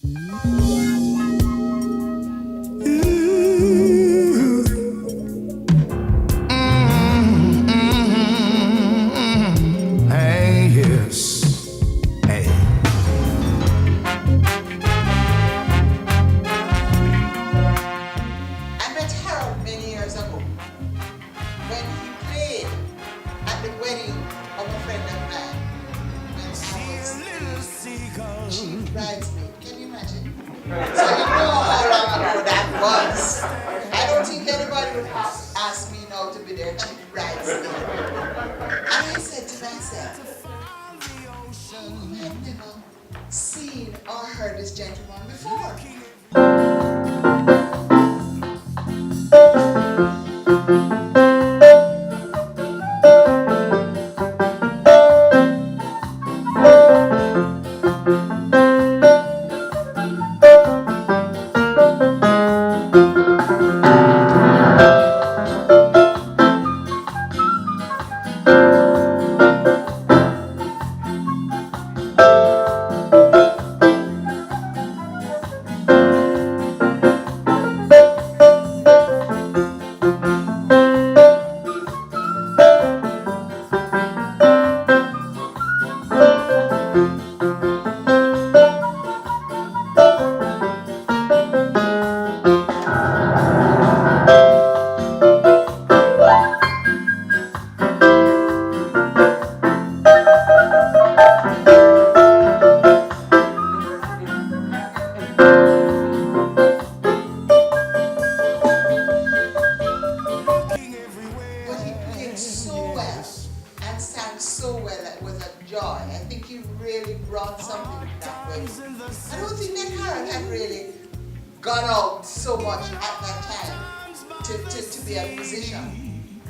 Hey, yes. Hey. I met Harold many years ago when he played at the wedding of a friend of mine when I was the chief bridesmaid. Can you imagine? So you know how long ago that was. I don't think anybody would ask me now to be their chief bridesmaid. And I said to myself, how come I've never seen or heard this gentleman before? But he played so well and sang so well that it was a joy. I think he really brought something to that wedding. I don't think that Harold had really gone out so much at that time to be a musician.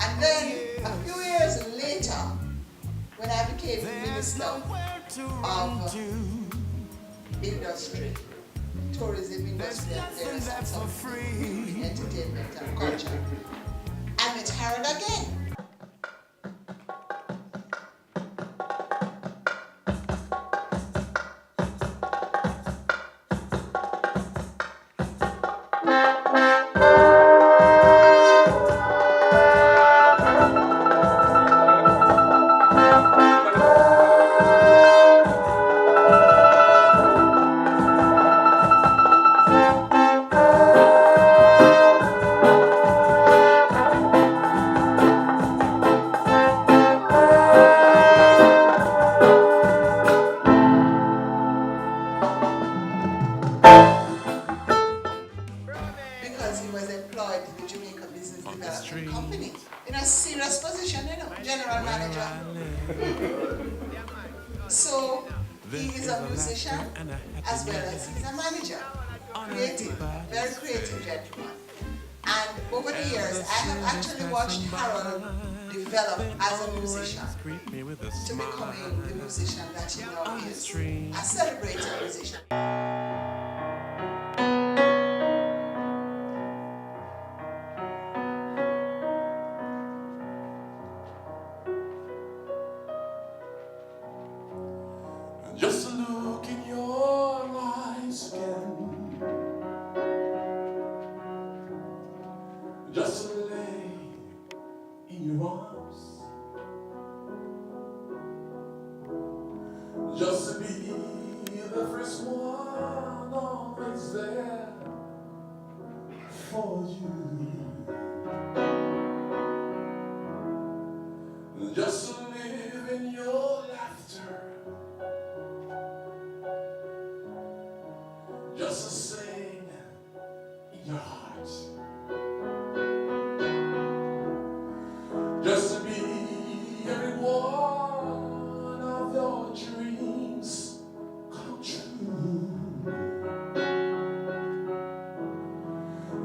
And then a few years later, when I became the minister of industry, tourism industry, and various sorts of entertainment and culture, I met Harold again. Because he was employed in the Jamaica Business Development Company in a serious position, you know, general manager. So he is a musician as well as he's a manager. Creative, very creative gentleman. And over the years, I have actually watched Harold develop as a musician to becoming the musician that he now is, a celebrated musician. Just a look in your eyes again, just to lay in your arms, just to be the first one always there for you, just to live in your laughter, just to sing in your heart, just to be every one of your dreams come true,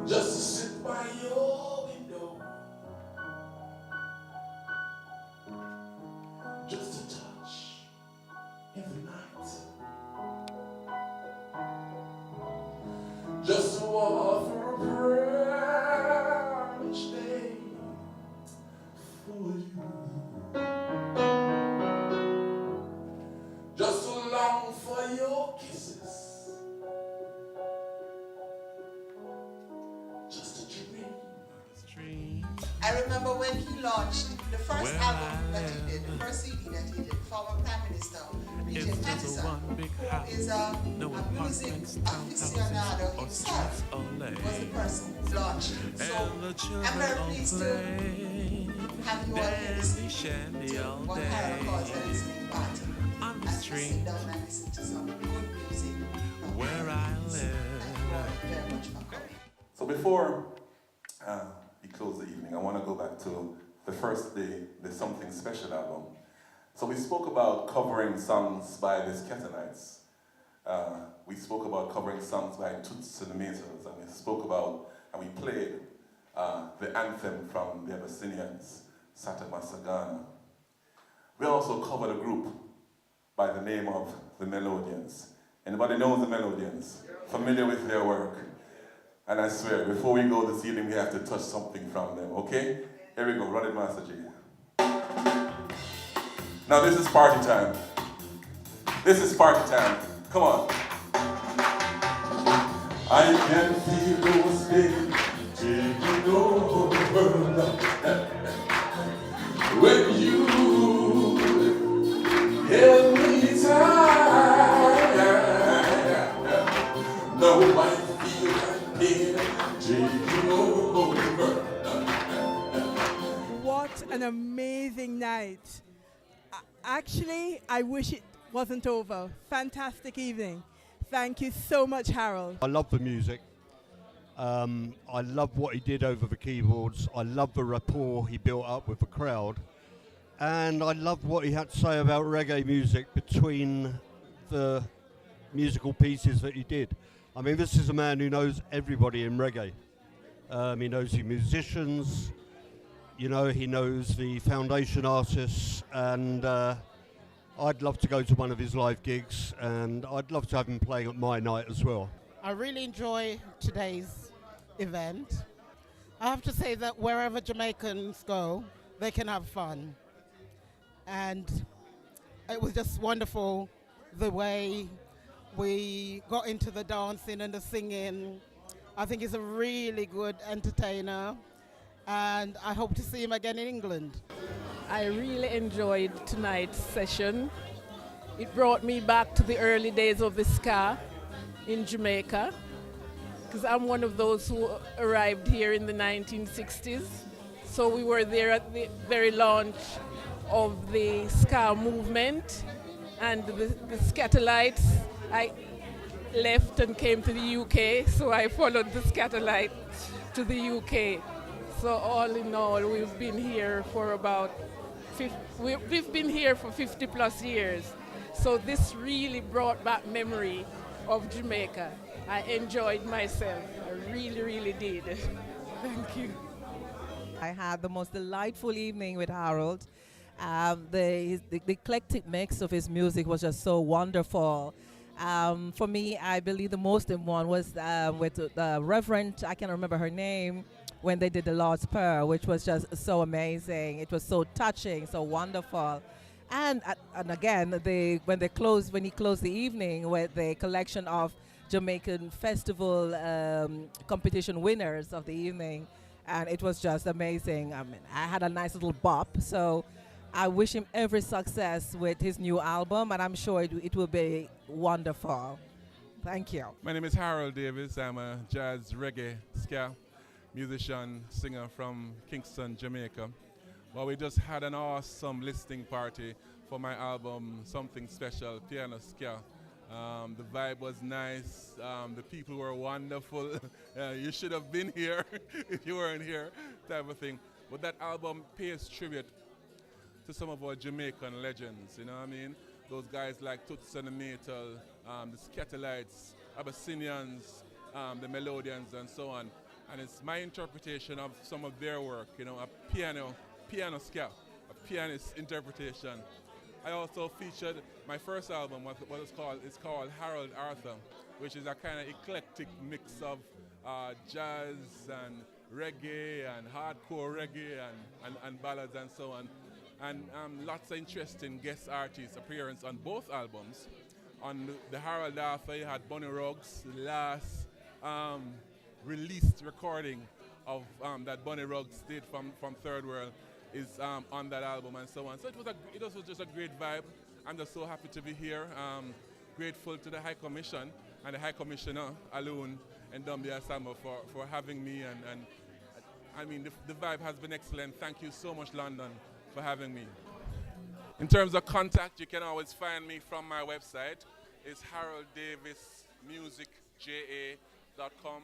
just to sit by your window, just to touch every night, just to offer a I remember when he launched the first album that he did, the first CD that he did, former Prime Minister B.J. Patterson, who is a music aficionado himself, was the person who launched it. So I'm very pleased to have you all here listening to what Harold calls a listening party. As we sit down and listen to some good music from where I live. Thank you all very much for coming. So before we close the evening, I want to go back to the first day, the Something Special album. So we spoke about covering songs by the Skatalites. We spoke about covering songs by Toots and the Maytals, and we spoke about, and we played the anthem from the Abyssinians, Satama Sagana. We also covered a group by the name of the Melodians. Anybody knows the Melodians? Familiar with their work? And I swear, before we go this evening, we have to touch something from them, okay? Here we go, run it, Master G. Now this is party time. This is party time. Come on. I can feel those days taking over when you held me tight. No, I feel like taking over. What an amazing night. Actually, I wish it wasn't over. Fantastic evening. Thank you so much, Harold. I love the music. I love what he did over the keyboards. I love the rapport he built up with the crowd. And I love what he had to say about reggae music between the musical pieces that he did. I mean, this is a man who knows everybody in reggae. He knows the musicians, you know, he knows the foundation artists, and I'd love to go to one of his live gigs, and I'd love to have him playing at my night as well. I really enjoy today's event. I have to say that wherever Jamaicans go, they can have fun. And it was just wonderful the way we got into the dancing and the singing. I think he's a really good entertainer, and I hope to see him again in England. I really enjoyed tonight's session. It brought me back to the early days of the ska in Jamaica, because I'm one of those who arrived here in the 1960s. So we were there at the very launch of the ska movement, and the Skatalites. I left and came to the UK, so I followed the Skatalites to the UK. So all in all, we've been here for about we've been here for 50 plus years. So this really brought back memory of Jamaica. I enjoyed myself. I really, really did. Thank you. I had the most delightful evening with Harold. The eclectic mix of his music was just so wonderful. For me, I believe the most important one was with the Reverend, I can't remember her name, when they did the Lord's Prayer, which was just so amazing. It was so touching, so wonderful. And again, when he closed the evening with the collection of Jamaican festival competition winners of the evening, and it was just amazing. I mean, I had a nice little bop, so I wish him every success with his new album, and I'm sure it will be wonderful. Thank you. My name is Harold Davis. I'm a jazz, reggae, ska musician, singer from Kingston, Jamaica. Well, we just had an awesome listening party for my album, Something Special, Piano Ska. The vibe was nice. The people were wonderful. You should have been here if you weren't here, type of thing. But that album pays tribute to some of our Jamaican legends, you know what I mean? Those guys like Toots and the Maytals, the Skatalites, Abyssinians, the Melodians, and so on. And it's my interpretation of some of their work, you know, a piano ska, a pianist interpretation. I also featured my first album, it's called Harold Arthur, which is a kind of eclectic mix of jazz and reggae and hardcore reggae and ballads and so on. And lots of interesting guest artists appearance on both albums. On the Harold Arthur, you had Bunny Ruggs, the last released recording of that Bunny Ruggs did from Third World is on that album and so on. So it was just a great vibe. I'm just so happy to be here. Grateful to the High Commission and the High Commissioner, Alun and Dumbia Sama for having me. And I mean, the vibe has been excellent. Thank you so much, London, for having me. In terms of contact, you can always find me from my website. It's harolddavismusicja.com.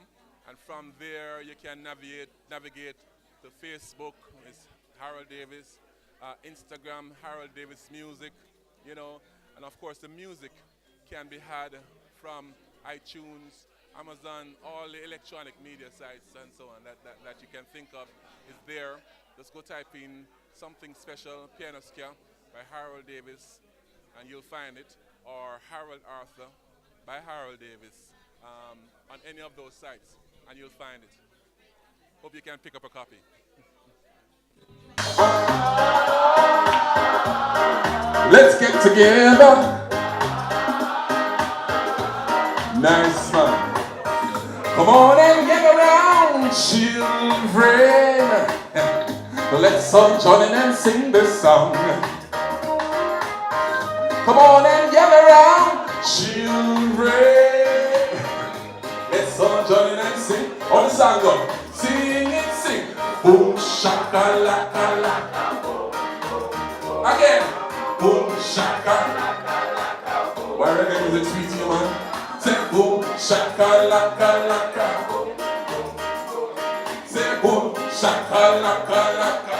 And from there, you can navigate to Facebook, it's Harold Davis, Instagram, Harold Davis Music, you know. And of course, the music can be had from iTunes, Amazon, all the electronic media sites and so on that you can think of is there. Just go type in Something Special, Piano Scale by Harold Davis, and you'll find it, or Harold Arthur by Harold Davis on any of those sites, and you'll find it. Hope you can pick up a copy. Let's get together. Nice man. Come on and get around, children. Let's all join in and sing this song. Come on and get around, children. Let's all join in and sing. On the song go. Sing it, sing. Boom, shaka, laka, laka. Again. Boom, shaka, laka, laka. Why reggae music sweet to you, man? Say boom, shaka, laka, laka. Say boom, shaka, laka, laka.